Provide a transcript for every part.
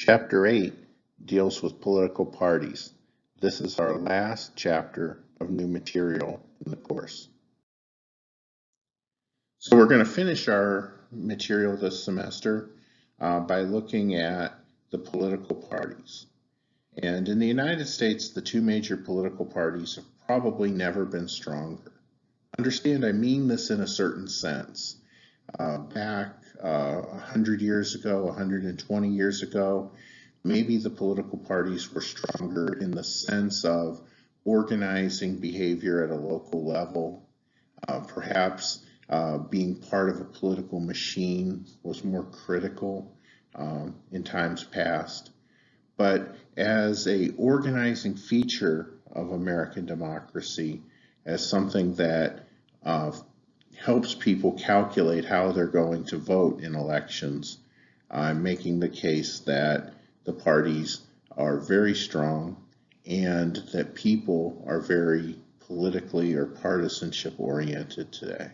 Chapter 8 deals with political parties. This is our last chapter of new material in the course. So we're going to finish our material this semester by looking at the political parties. And in the United States, the two major political parties have probably never been stronger. Understand, I mean this in a certain sense. Back 100 years ago, 120 years ago, maybe the political parties were stronger in the sense of organizing behavior at a local level. Perhaps being part of a political machine was more critical in times past. But as a organizing feature of American democracy, as something that helps people calculate how they're going to vote in elections, I'm making the case that the parties are very strong and that people are very politically or partisanship oriented today.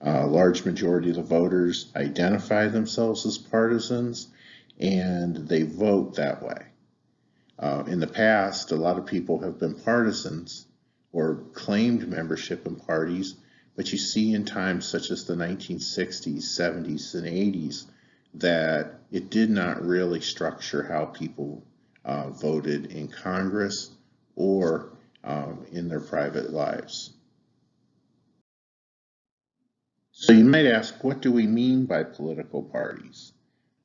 A large majority of the voters identify themselves as partisans and they vote that way. In the past, a lot of people have been partisans or claimed membership in parties, but you see in times such as the 1960s, 70s, and 80s that it did not really structure how people voted in Congress or in their private lives. So you might ask, what do we mean by political parties?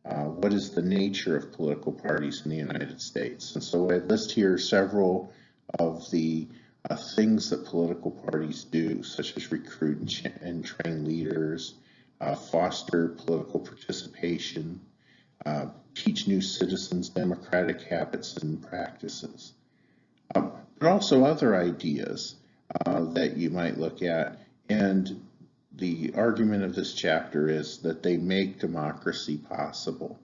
What is the nature of political parties in the United States? And so I list here several of the things that political parties do, such as recruit and train leaders, foster political participation, teach new citizens democratic habits and practices, but also other ideas that you might look at. And the argument of this chapter is that they make democracy possible.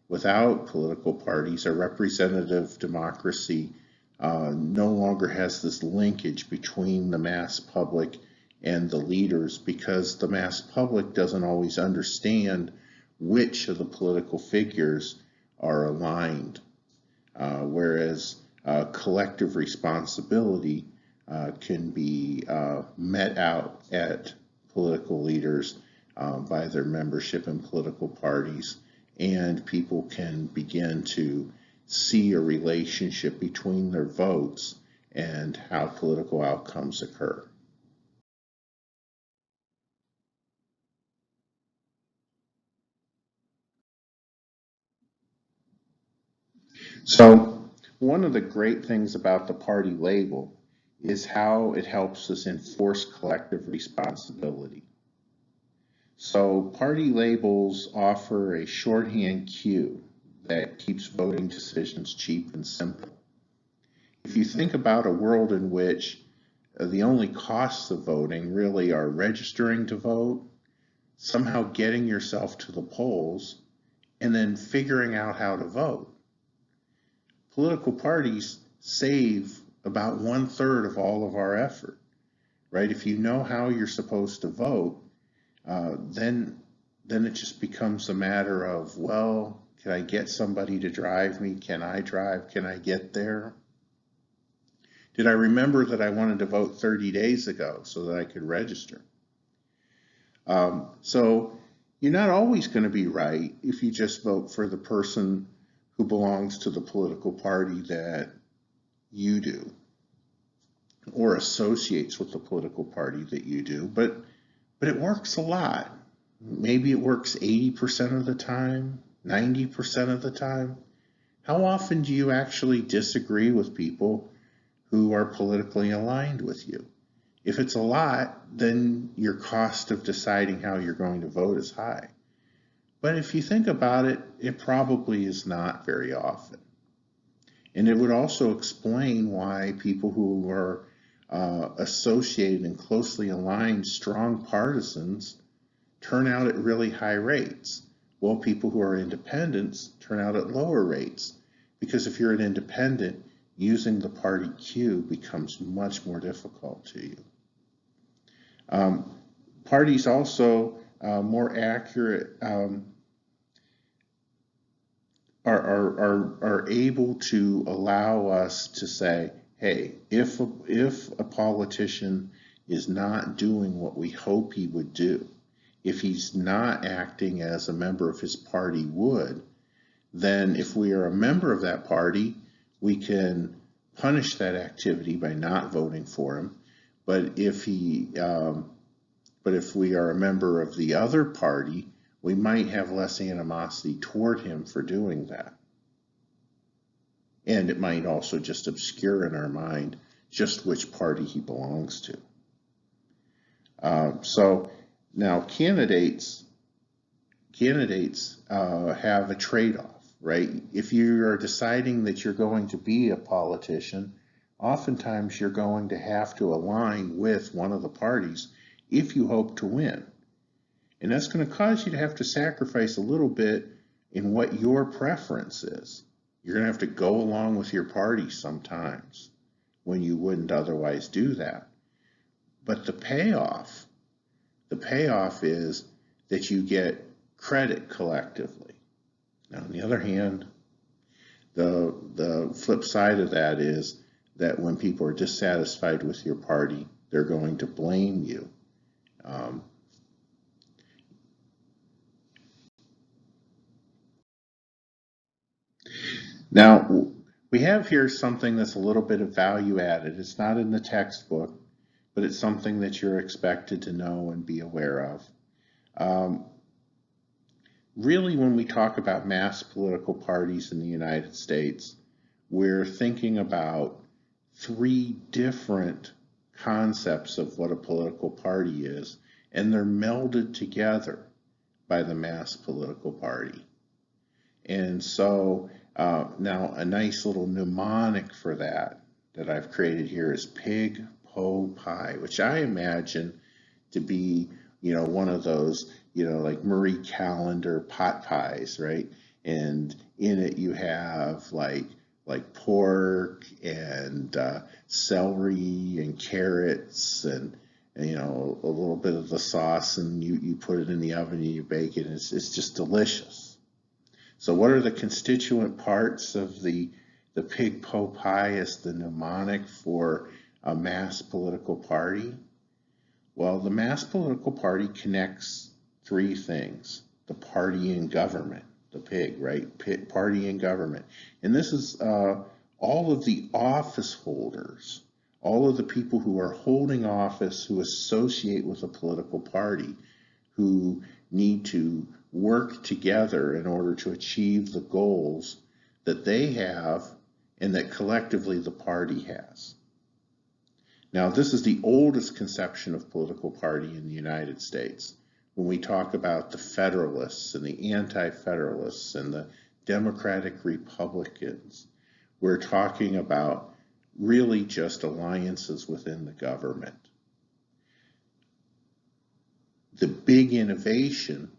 Without political parties, a representative democracy no longer has this linkage between the mass public and the leaders, because the mass public doesn't always understand which of the political figures are aligned, whereas collective responsibility can be met out at political leaders by their membership in political parties, and people can begin to see a relationship between their votes and how political outcomes occur. So one of the great things about the party label is how it helps us enforce collective responsibility. So party labels offer a shorthand cue that keeps voting decisions cheap and simple. If you think about a world in which the only costs of voting really are registering to vote, somehow getting yourself to the polls, and then figuring out how to vote, political parties save about 1/3 of all of our effort, right? If you know how you're supposed to vote, then it just becomes a matter of, well, can I get somebody to drive me? Can I drive? Can I get there? Did I remember that I wanted to vote 30 days ago so that I could register? So you're not always going to be right if you just vote for the person who belongs to the political party that you do or associates with the political party that you do, but it works a lot. Maybe it works 80% of the time, 90% of the time. How often do you actually disagree with people who are politically aligned with you? If it's a lot, then your cost of deciding how you're going to vote is high. But if you think about it, it probably is not very often. And it would also explain why people who are associated and closely aligned, strong partisans, turn out at really high rates, while people who are independents turn out at lower rates. Because if you're an independent, using the party queue becomes much more difficult to you. Parties also more accurate. are able to allow us to say, hey, if a politician is not doing what we hope he would do, if he's not acting as a member of his party would, then if we are a member of that party, we can punish that activity by not voting for him. But if we are a member of the other party, we might have less animosity toward him for doing that. And it might also just obscure in our mind just which party he belongs to. So now candidates have a trade-off, right? If you are deciding that you're going to be a politician, oftentimes you're going to have to align with one of the parties if you hope to win. And that's going to cause you to have to sacrifice a little bit in what your preference is. You're going to have to go along with your party sometimes when you wouldn't otherwise do that. But the payoff is that you get credit collectively. Now, on the other hand, the flip side of that is that when people are dissatisfied with your party, they're going to blame you. Now, we have here something that's a little bit of value added. It's not in the textbook, but it's something that you're expected to know and be aware of. Really, when we talk about mass political parties in the United States, we're thinking about three different concepts of what a political party is, and they're melded together by the mass political party. And so now a nice little mnemonic for that I've created here is pig, po, pie, which I imagine to be, one of those, like Marie Callender pot pies, right? And in it you have like pork and celery and carrots and a little bit of the sauce, and you put it in the oven and you bake it, and it's just delicious. So what are the constituent parts of the pig po pie as the mnemonic for a mass political party? Well, the mass political party connects three things: the party and government, the pig, right? Party and government. And this is all of the office holders, all of the people who are holding office who associate with a political party, who need to work together in order to achieve the goals that they have and that collectively the party has. Now, this is the oldest conception of political party in the United States. When we talk about the Federalists and the Anti-Federalists and the Democratic Republicans, we're talking about really just alliances within the government. The big innovation,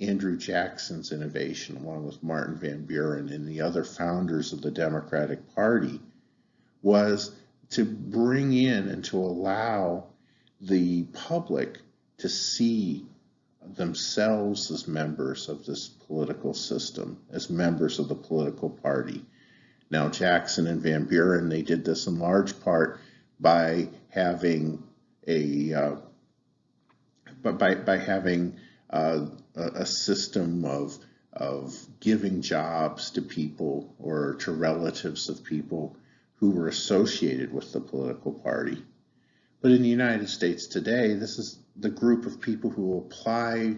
Andrew Jackson's innovation, along with Martin Van Buren and the other founders of the Democratic Party, was to bring in and to allow the public to see themselves as members of this political system, as members of the political party. Now, Jackson and Van Buren, they did this in large part by having a system of giving jobs to people or to relatives of people who were associated with the political party. But in the United States today, this is the group of people who apply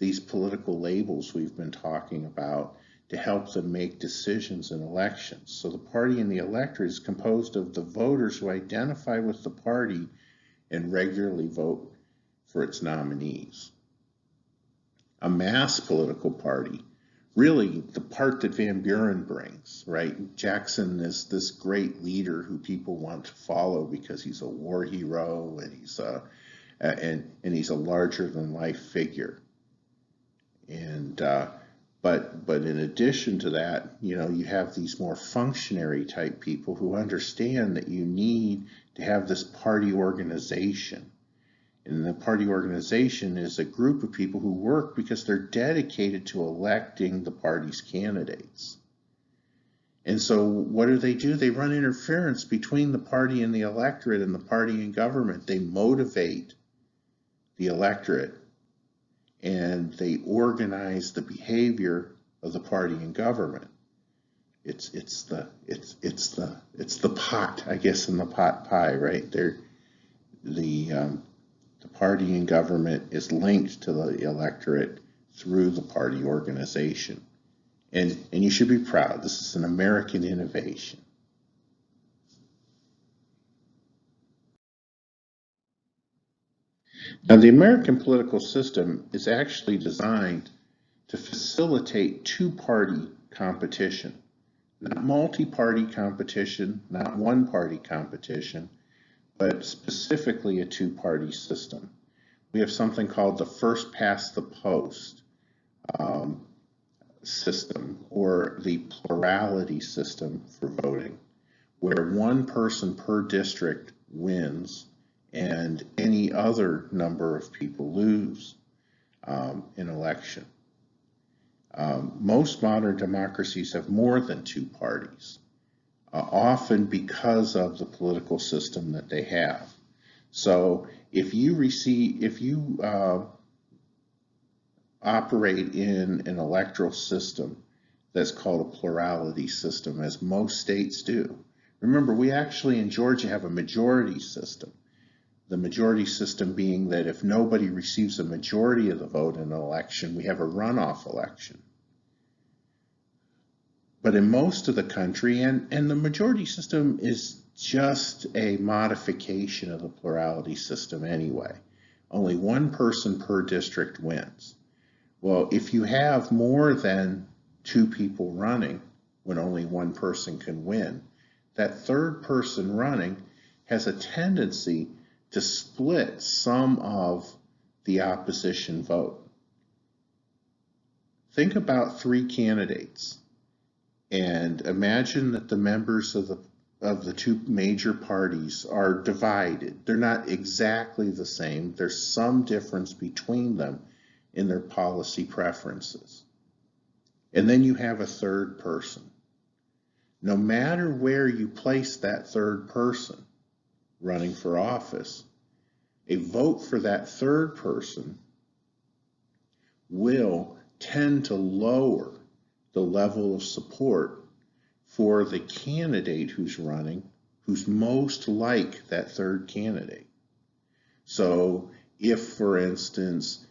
these political labels we've been talking about to help them make decisions in elections. So the party and the electorate is composed of the voters who identify with the party and regularly vote for its nominees. A mass political party, really the part that Van Buren brings, right? Jackson is this great leader who people want to follow because he's a war hero and he's a larger than life figure. And but in addition to that, you have these more functionary type people who understand that you need to have this party organization. And the party organization is a group of people who work because they're dedicated to electing the party's candidates. And so what do? They run interference between the party and the electorate and the party and government. They motivate the electorate and they organize the behavior of the party and government. It's the pot, I guess, in the pot pie, right? The party and government is linked to the electorate through the party organization. And you should be proud. This is an American innovation. Now, the American political system is actually designed to facilitate two-party competition, not multi-party competition, not one-party competition, but specifically a two-party system. We have something called the first past the post system, or the plurality system for voting, where one person per district wins and any other number of people lose an election. Most modern democracies have more than two parties, often because of the political system that they have. So if you operate in an electoral system that's called a plurality system, as most states do. Remember, we actually in Georgia have a majority system. The majority system being that if nobody receives a majority of the vote in an election, we have a runoff election. But in most of the country, and the majority system is just a modification of the plurality system anyway. Only one person per district wins. Well, if you have more than two people running, when only one person can win, that third person running has a tendency to split some of the opposition vote. Think about three candidates and imagine that the members of the two major parties are divided. They're not exactly the same. There's some difference between them in their policy preferences. And then you have a third person. No matter where you place that third person running for office, a vote for that third person will tend to lower the level of support for the candidate who's running, who's most like that third candidate. So if, for instance,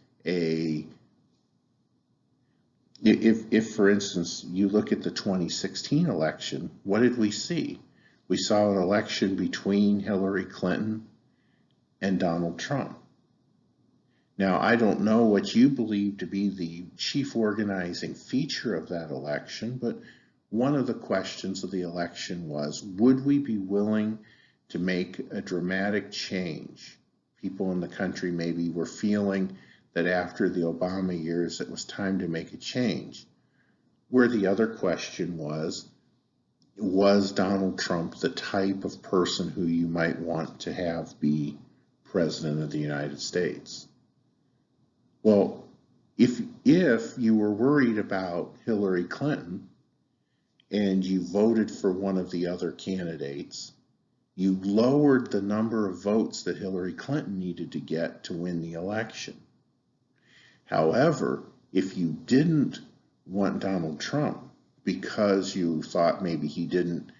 if for instance you look at the 2016 election, what did we see? We saw an election between Hillary Clinton and Donald Trump. Now, I don't know what you believe to be the chief organizing feature of that election, but one of the questions of the election was, would we be willing to make a dramatic change? People in the country maybe were feeling that after the Obama years, it was time to make a change. Where the other question was Donald Trump the type of person who you might want to have be President of the United States? Well, if you were worried about Hillary Clinton and you voted for one of the other candidates, you lowered the number of votes that Hillary Clinton needed to get to win the election. However, if you didn't want Donald Trump because you thought maybe he didn't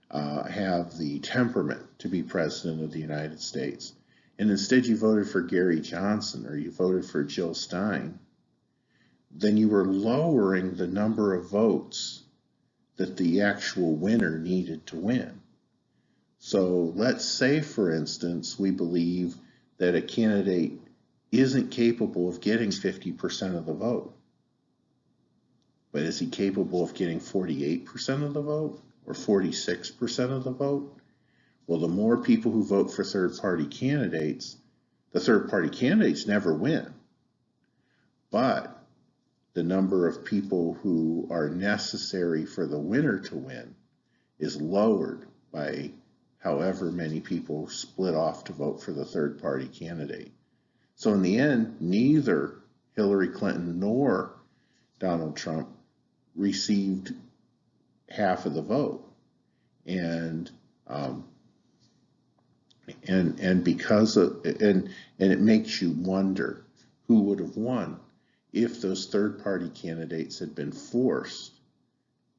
have the temperament to be President of the United States, and instead you voted for Gary Johnson or you voted for Jill Stein, then you were lowering the number of votes that the actual winner needed to win. So let's say, for instance, we believe that a candidate isn't capable of getting 50% of the vote. But is he capable of getting 48% of the vote or 46% of the vote? Well, the more people who vote for third-party candidates, the third-party candidates never win. But the number of people who are necessary for the winner to win is lowered by however many people split off to vote for the third-party candidate. So in the end, neither Hillary Clinton nor Donald Trump received half of the vote. And because of, and it makes you wonder who would have won if those third-party candidates had been forced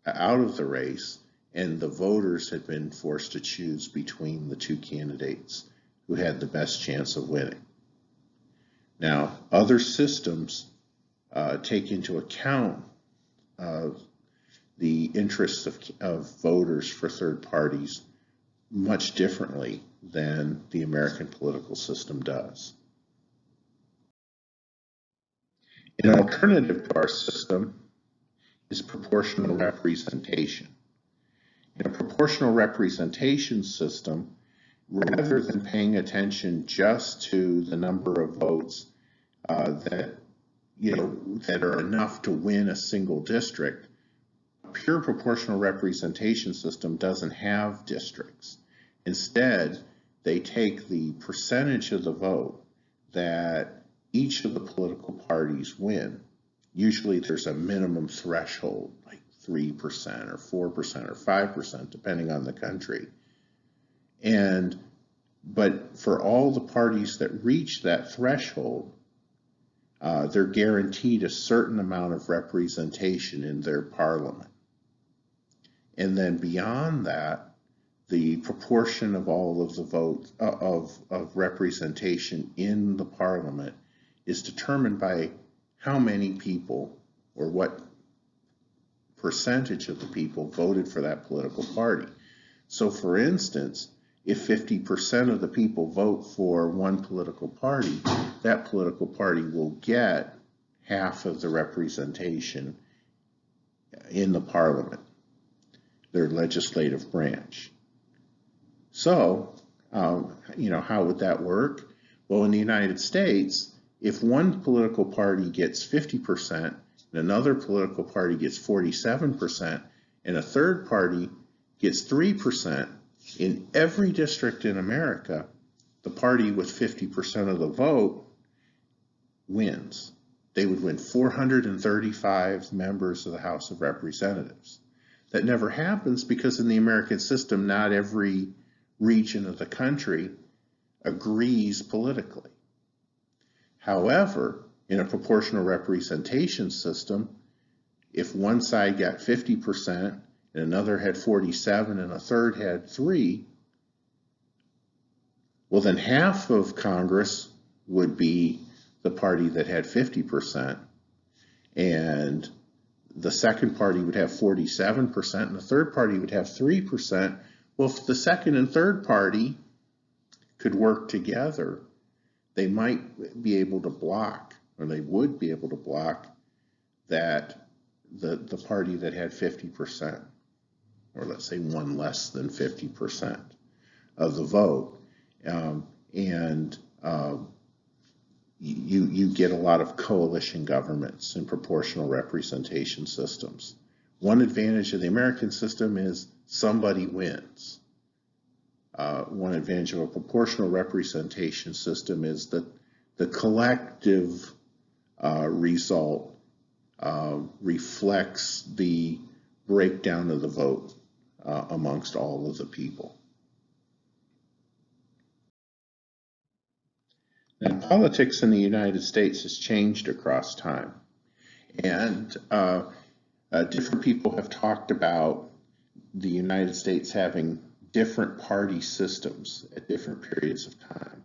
out of the race and the voters had been forced to choose between the two candidates who had the best chance of winning. Now, other systems take into account the interests of voters for third parties much differently than the American political system does. An alternative to our system is proportional representation. In a proportional representation system, rather than paying attention just to the number of votes that are enough to win a single district, a pure proportional representation system doesn't have districts. Instead, they take the percentage of the vote that each of the political parties win. Usually there's a minimum threshold, like 3% or 4% or 5%, depending on the country. But for all the parties that reach that threshold, they're guaranteed a certain amount of representation in their parliament. And then beyond that, the proportion of all of the votes of representation in the parliament is determined by how many people or what percentage of the people voted for that political party. So for instance, if 50% of the people vote for one political party, that political party will get half of the representation in the parliament, their legislative branch. So, how would that work? Well, in the United States, if one political party gets 50% and another political party gets 47% and a third party gets 3%, in every district in America, the party with 50% of the vote wins. They would win 435 members of the House of Representatives. That never happens because in the American system, not every region of the country agrees politically. However, in a proportional representation system, if one side got 50% and another had 47 and a third had 3, well then half of Congress would be the party that had 50%, and the second party would have 47% and the third party would have 3%. Well, if the second and third party could work together, they might be able to block, or they would be able to block that the party that had 50%, or let's say one less than 50% of the vote, you get a lot of coalition governments and proportional representation systems. One advantage of the American system is somebody wins. One advantage of a proportional representation system is that the collective result reflects the breakdown of the vote amongst all of the people. And politics in the United States has changed across time. And different people have talked about the United States having different party systems at different periods of time.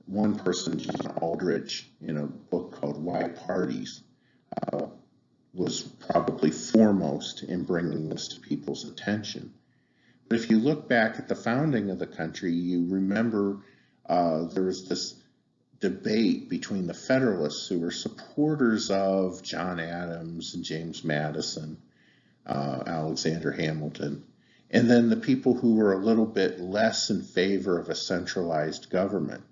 One person, John Aldrich, in a book called Why Parties, was probably foremost in bringing this to people's attention. But if you look back at the founding of the country, you remember there was this debate between the Federalists, who were supporters of John Adams and James Madison, Alexander Hamilton, and then the people who were a little bit less in favor of a centralized government.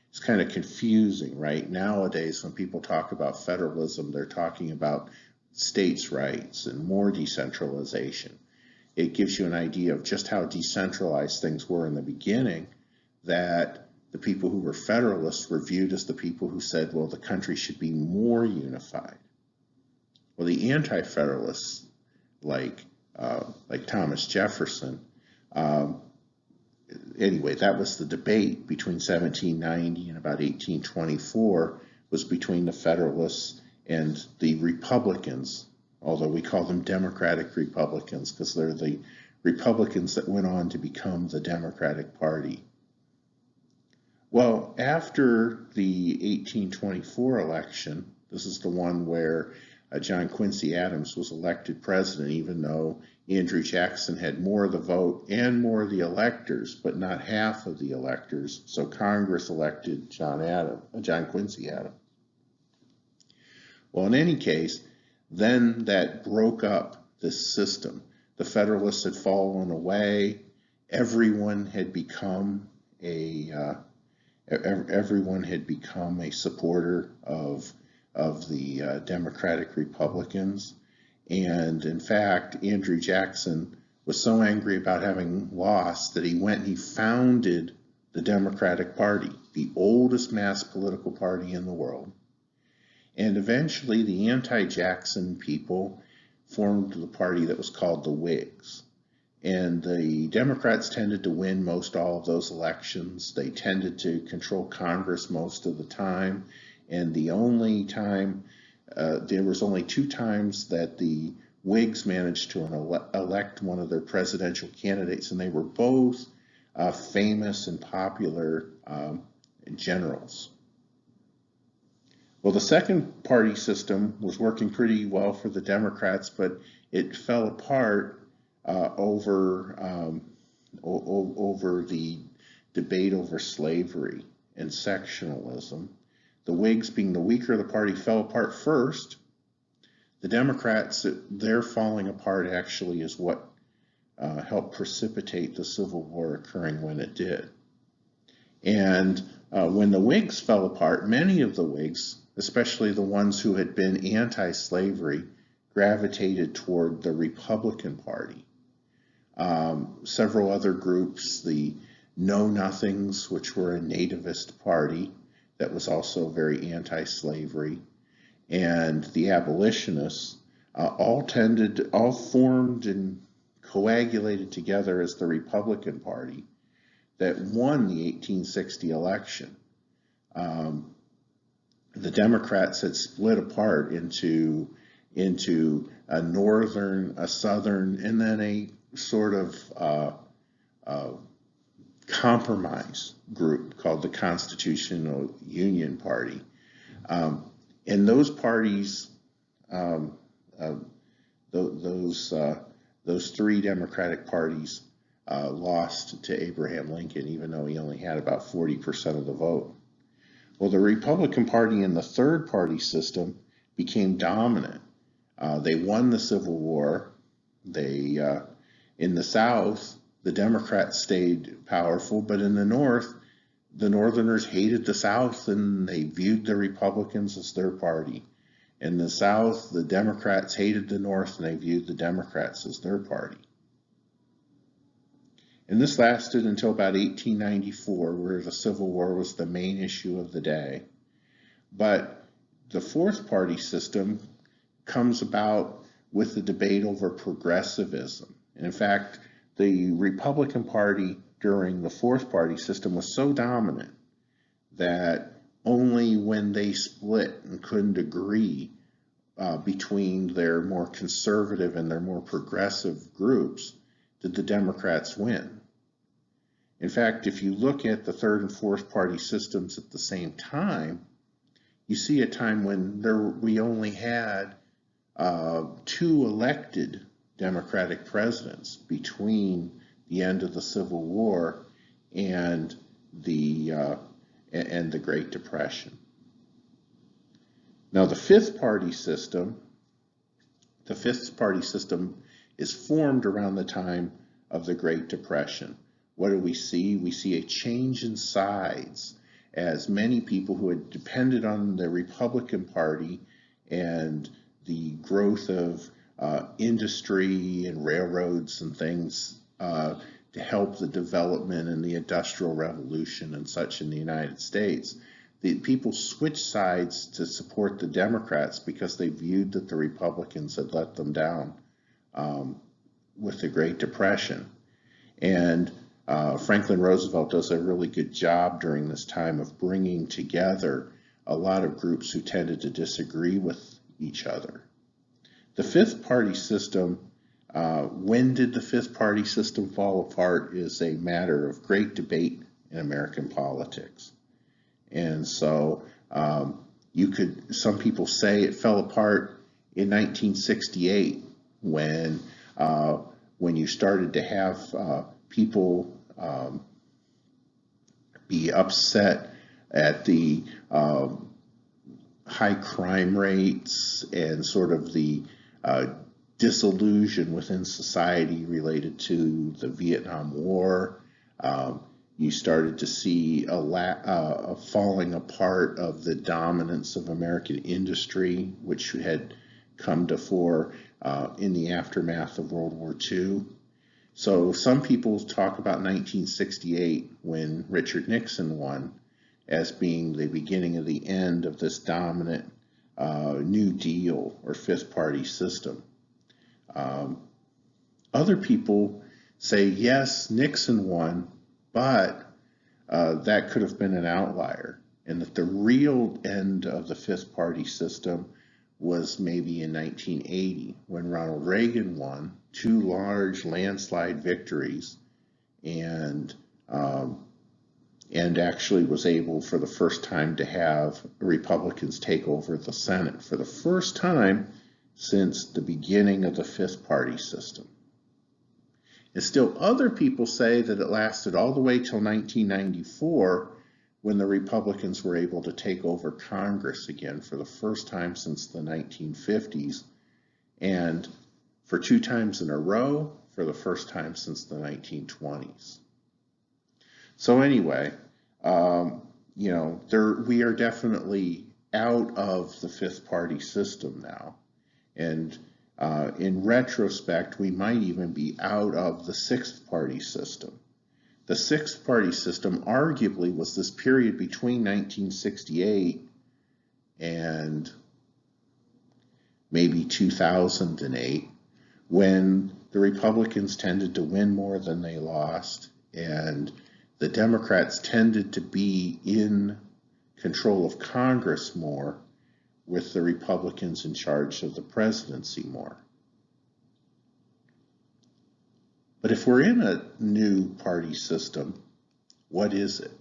It's kind of confusing, right? Nowadays, when people talk about federalism, they're talking about states' rights and more decentralization. It gives you an idea of just how decentralized things were in the beginning, that the people who were Federalists were viewed as the people who said, well, the country should be more unified. Well, the Anti-Federalists like Thomas Jefferson. Um, anyway, that was the debate between 1790 and about 1824, was between the Federalists and the Republicans, although we call them Democratic Republicans because they're the Republicans that went on to become the Democratic Party. Well, after the 1824 election, this is the one where John Quincy Adams was elected president, even though Andrew Jackson had more of the vote and more of the electors, but not half of the electors. So Congress elected John Quincy Adams. Well, in any case, then that broke up this system. The Federalists had fallen away. Everyone had become a supporter of the Democratic Republicans. And in fact, Andrew Jackson was so angry about having lost that he founded the Democratic Party, the oldest mass political party in the world. And eventually the anti-Jackson people formed the party that was called the Whigs. And the Democrats tended to win most all of those elections. They tended to control Congress most of the time. And the only time, there was only 2 times that the Whigs managed to elect one of their presidential candidates, and they were both famous and popular generals. Well, the second party system was working pretty well for the Democrats, but it fell apart over the debate over slavery and sectionalism. The Whigs, being the weaker of the party, fell apart first. The Democrats, their falling apart actually is what helped precipitate the Civil War occurring when it did. And when the Whigs fell apart, many of the Whigs, especially the ones who had been anti-slavery, gravitated toward the Republican Party. Several other groups, the Know-Nothings, which were a nativist party that was also very anti-slavery, and the abolitionists, all formed and coagulated together as the Republican Party that won the 1860 election. The Democrats had split apart into a northern, a southern, and then a sort of compromise group called the Constitutional Union Party. And those parties, those 3 Democratic parties lost to Abraham Lincoln, even though he only had about 40% of the vote. Well, the Republican Party in the third party system became dominant. They won the Civil War. In the South, the Democrats stayed powerful, but in the North, the Northerners hated the South and they viewed the Republicans as their party. In the South, the Democrats hated the North and they viewed the Democrats as their party. And this lasted until about 1894, where the Civil War was the main issue of the day. But the fourth party system comes about with the debate over progressivism. And in fact, the Republican Party during the fourth party system was so dominant that only when they split and couldn't agree between their more conservative and their more progressive groups did the Democrats win. In fact, if you look at the third and fourth party systems at the same time, you see a time when we only had 2 elected Democratic presidents between the end of the Civil War and the Great Depression. Now, the fifth party system is formed around the time of the Great Depression. What do we see? We see a change in sides as many people who had depended on the Republican Party and the growth of industry and railroads and things to help the development and the Industrial Revolution and such in the United States. The people switched sides to support the Democrats because they viewed that the Republicans had let them down with the Great Depression. And Franklin Roosevelt does a really good job during this time of bringing together a lot of groups who tended to disagree with each other. The fifth party system, when did the fifth party system fall apart, is a matter of great debate in American politics. And so some people say it fell apart in 1968 when you started to have people be upset at the high crime rates and sort of the disillusion within society related to the Vietnam War. You started to see a falling apart of the dominance of American industry, which had come to fore in the aftermath of World War II. So some people talk about 1968, when Richard Nixon won, as being the beginning of the end of this dominant New Deal or fifth party system. Other people say, yes, Nixon won, but that could have been an outlier, and that the real end of the fifth party system was maybe in 1980, when Ronald Reagan won 2 large landslide victories and actually was able for the first time to have Republicans take over the Senate for the first time since the beginning of the fifth party system. And still other people say that it lasted all the way till 1994, when the Republicans were able to take over Congress again for the first time since the 1950s, and for 2 times in a row for the first time since the 1920s. So anyway, we are definitely out of the fifth party system now. And in retrospect, we might even be out of the sixth party system. The sixth party system arguably was this period between 1968 and maybe 2008, when the Republicans tended to win more than they lost, and the Democrats tended to be in control of Congress more, with the Republicans in charge of the presidency more. But if we're in a new party system, what is it?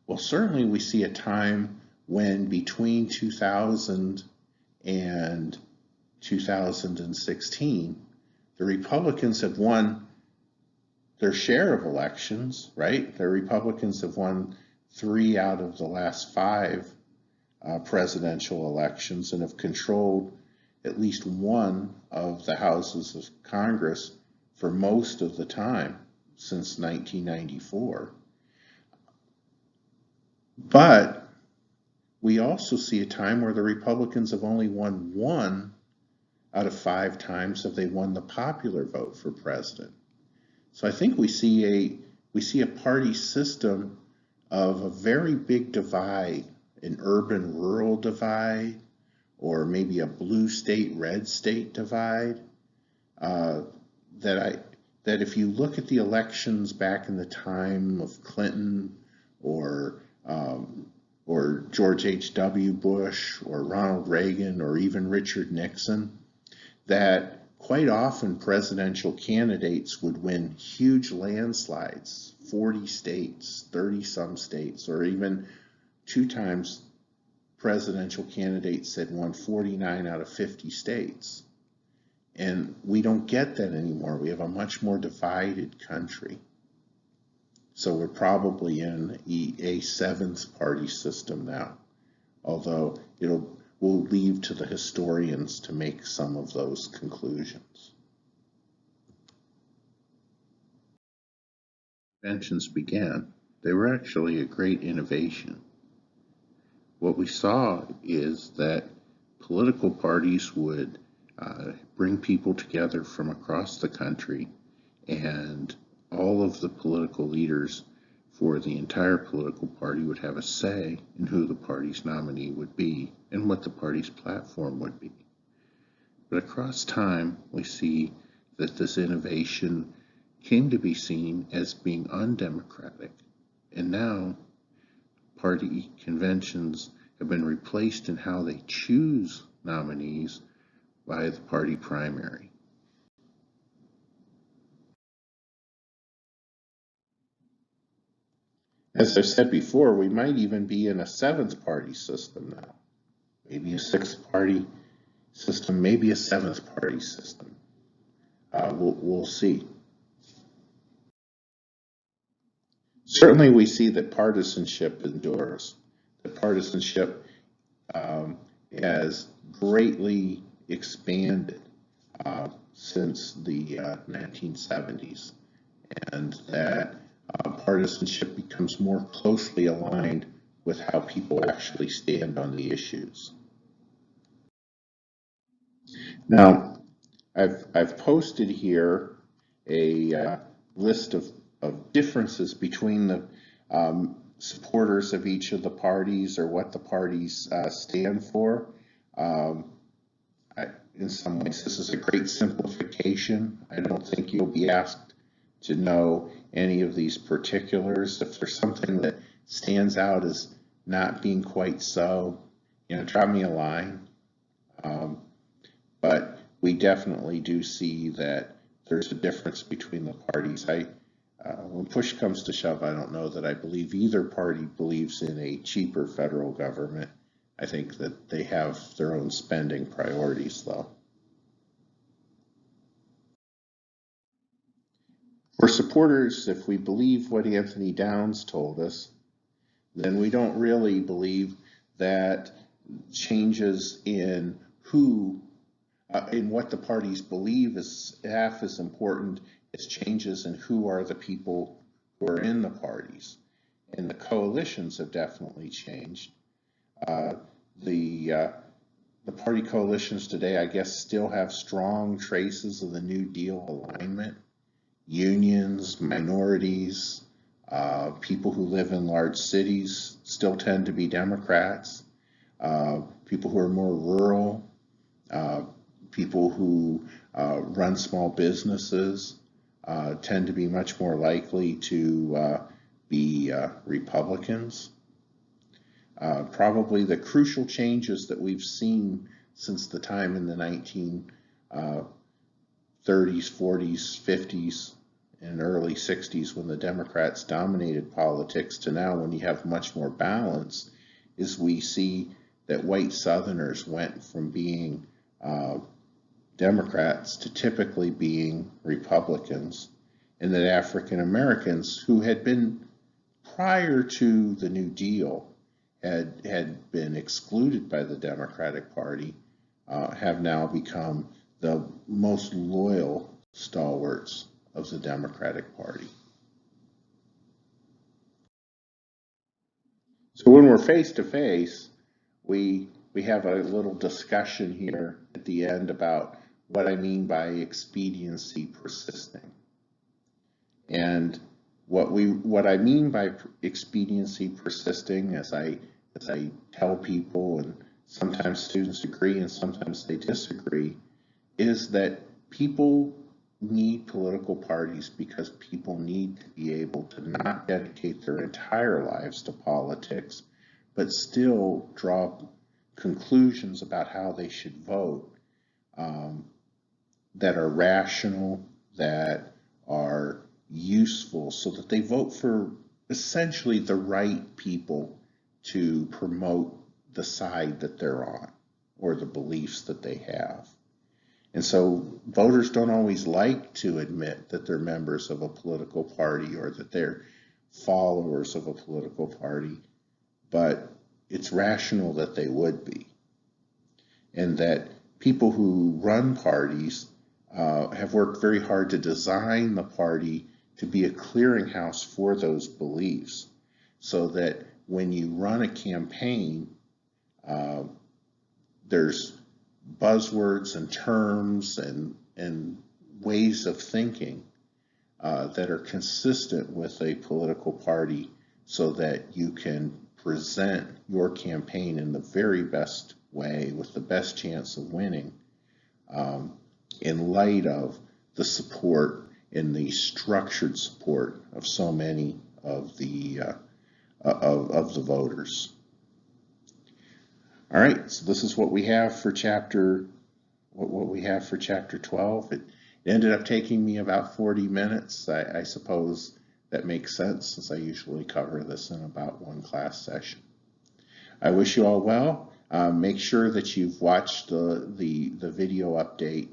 Well, certainly we see a time when between 2000 and 2016, the Republicans have won their share of elections, right? The Republicans have won 3 out of the last 5 presidential elections and have controlled at least one of the houses of Congress for most of the time since 1994. But we also see a time where the Republicans have only won 1 out of 5 times have they won the popular vote for president. So I think we see a party system of a very big divide, an urban-rural divide, or maybe a blue state, red state divide. That if you look at the elections back in the time of Clinton or George H.W. Bush or Ronald Reagan or even Richard Nixon, that quite often presidential candidates would win huge landslides, 40 states, 30-some states, or even 2 times presidential candidates had won 49 out of 50 states. And we don't get that anymore. We have a much more divided country. So we're probably in a 7th party system now, although we'll leave to the historians to make some of those conclusions. Conventions began. They were actually a great innovation. What we saw is that political parties would bring people together from across the country, and all of the political leaders for the entire political party would have a say in who the party's nominee would be and what the party's platform would be. But across time, we see that this innovation came to be seen as being undemocratic, and now party conventions have been replaced in how they choose nominees by the party primary. As I said before, we might even be in a seventh party system now. Maybe a sixth party system, maybe a seventh party system. We'll see. Certainly, we see that partisanship endures. That partisanship has greatly expanded since the 1970s, and that partisanship becomes more closely aligned with how people actually stand on the issues. Now, I've posted here a list of differences between the supporters of each of the parties, or what the parties stand for. In some ways, this is a great simplification. I don't think you'll be asked to know any of these particulars. If there's something that stands out as not being quite so, drop me a line. But we definitely do see that there's a difference between the parties. When push comes to shove, I don't know that I believe either party believes in a cheaper federal government. I think that they have their own spending priorities, though. For supporters, if we believe what Anthony Downs told us, then we don't really believe that changes in what the parties believe is half as important as changes in who are the people who are in the parties. And the coalitions have definitely changed. The party coalitions today, I guess, still have strong traces of the New Deal alignment. Unions, minorities, people who live in large cities still tend to be Democrats. People who are more rural, people who run small businesses tend to be much more likely to be Republicans. Probably the crucial changes that we've seen since the time in the 1930s, 40s, 50s, and early 60s, when the Democrats dominated politics, to now when you have much more balance, is we see that white Southerners went from being Democrats to typically being Republicans, and that African Americans, who had been prior to the New Deal, had been excluded by the Democratic Party, have now become the most loyal stalwarts of the Democratic Party. So when we're face to face, we have a little discussion here at the end about what I mean by expediency persisting. And what I mean by expediency persisting, as I tell people, and sometimes students agree and sometimes they disagree, is that people need political parties because people need to be able to not dedicate their entire lives to politics, but still draw conclusions about how they should vote that are rational, that are useful, so that they vote for essentially the right people to promote the side that they're on or the beliefs that they have. And so voters don't always like to admit that they're members of a political party or that they're followers of a political party, but it's rational that they would be. And that people who run parties have worked very hard to design the party to be a clearinghouse for those beliefs, so that when you run a campaign, there's buzzwords and terms and ways of thinking that are consistent with a political party, so that you can present your campaign in the very best way with the best chance of winning, in light of the support and the structured support of so many of the voters. All right, so this is what we have for chapter 12. It ended up taking me about 40 minutes. I suppose that makes sense, since I usually cover this in about one class session. I wish you all well. Make sure that you've watched the video update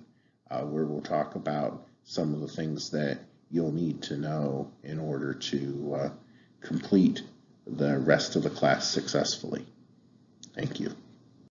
where we'll talk about some of the things that you'll need to know in order to complete the rest of the class successfully. Thank you.